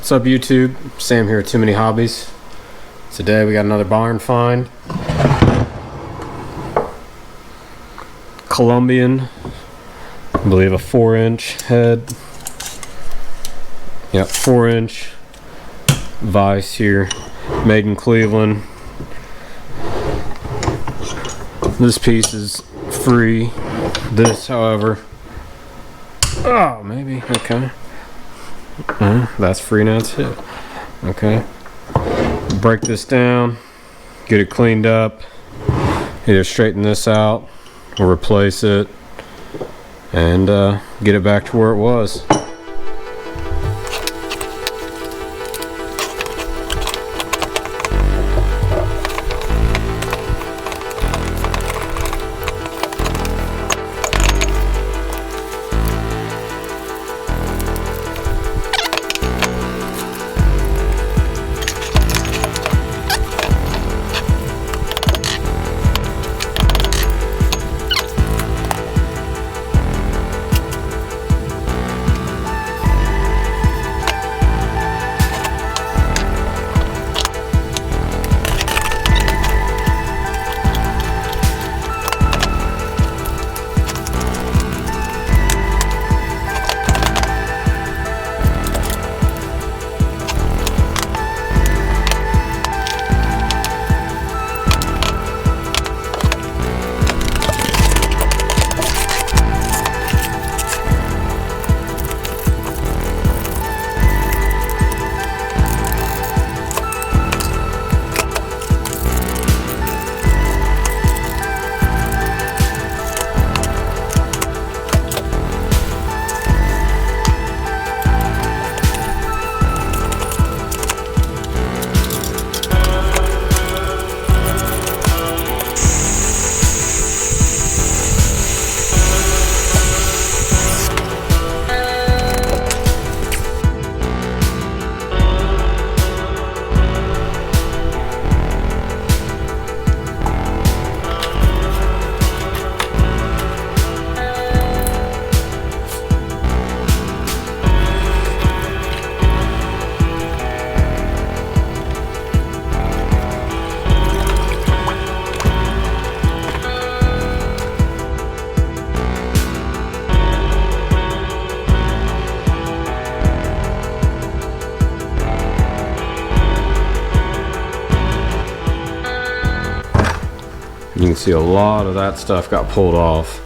What's up YouTube? Sam here at Too Many Hobbies. Today we got another barn find. Columbian, I believe a 4-inch head. Yep, 4-inch vise here, made in Cleveland. This piece is free. This, however, oh, maybe, okay. That's free now too. Okay. Break this down, get it cleaned up, either straighten this out or replace it, and get it back to where it was. You can see a lot of that stuff got pulled off,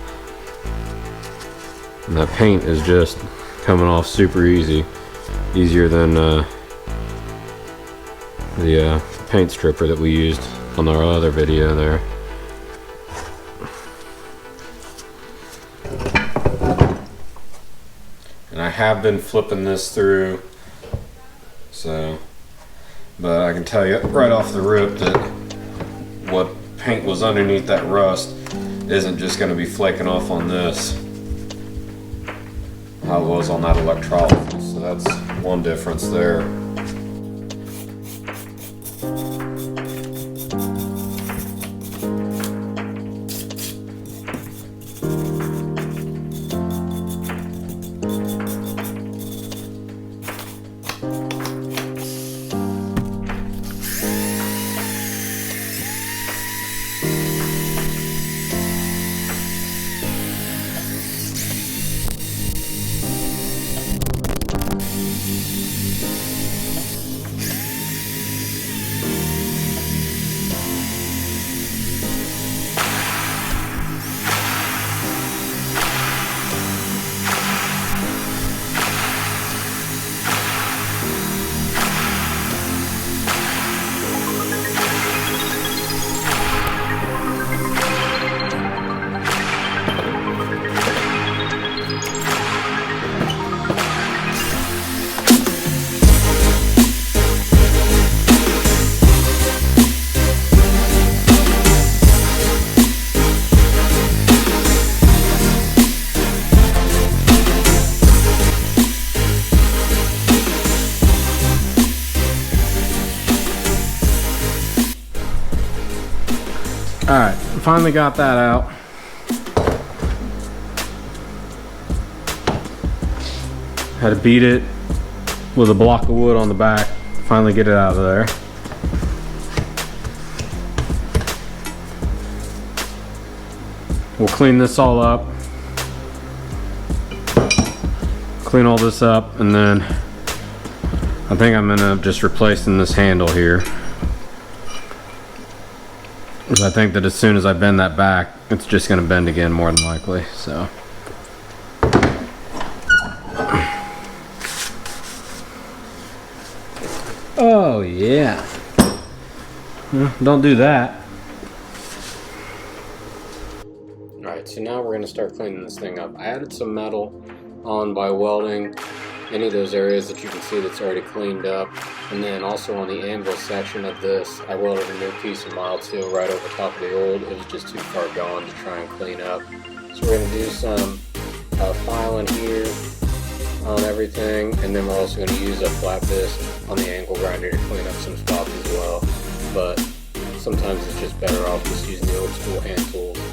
and that paint is just coming off super easy, easier than the paint stripper that we used on our other video there. And I have been flipping this through, so, but I can tell you right off the rip that what paint was underneath that rust isn't just going to be flaking off on this how it was on that electrolysis, so that's one difference there. Alright, finally got that out. Had to beat it with a block of wood on the back. Finally get it out of there. We'll clean this all up. Clean all this up, and then I think I'm gonna just replacing this handle here. Because I think that as soon as I bend that back, it's just gonna bend again more than likely, so. Oh yeah. Well, don't do that. Alright, so now we're going to start cleaning this thing up. I added some metal on by welding any of those areas that you can see that's already cleaned up. And then also on the anvil section of this, I welded a new piece of mild steel right over top of the old. It was just too far gone to try and clean up. So we're going to do some filing here on everything, and then we're also going to use a flat disc on the angle grinder to clean up some spots as well. But sometimes it's just better off just using the old school hand tools.